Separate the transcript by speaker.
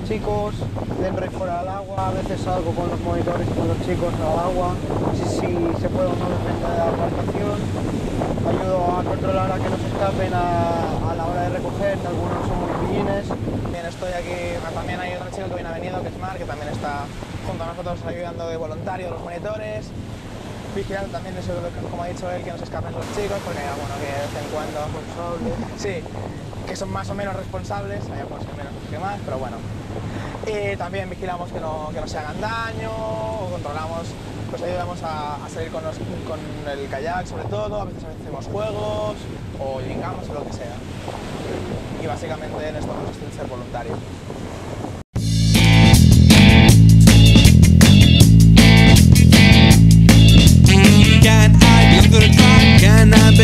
Speaker 1: chicos, dentro y fuera del agua. A veces salgo con los monitores y con los chicos al agua, si se puede o no depende de la embarcación. Ayudo a controlar a que no se escapen a la hora de recoger, que algunos son muy pillines.
Speaker 2: Bien, estoy aquí, también hay otro chico que viene venido, que es Mar, que también está junto a nosotros ayudando de voluntario a los monitores, vigilando también eso, como ha dicho él, que no se escapen los chicos, porque bueno, que de vez en cuando... Sí, que son más o menos responsables, hay algunos que menos que más, pero bueno. Y también vigilamos que no se hagan daño, o controlamos, pues ayudamos a salir con el kayak sobre todo, a veces hacemos juegos, o llegamos o lo que sea. Y básicamente en esto consiste en ser voluntario.
Speaker 3: Can I belong to the tribe? Can I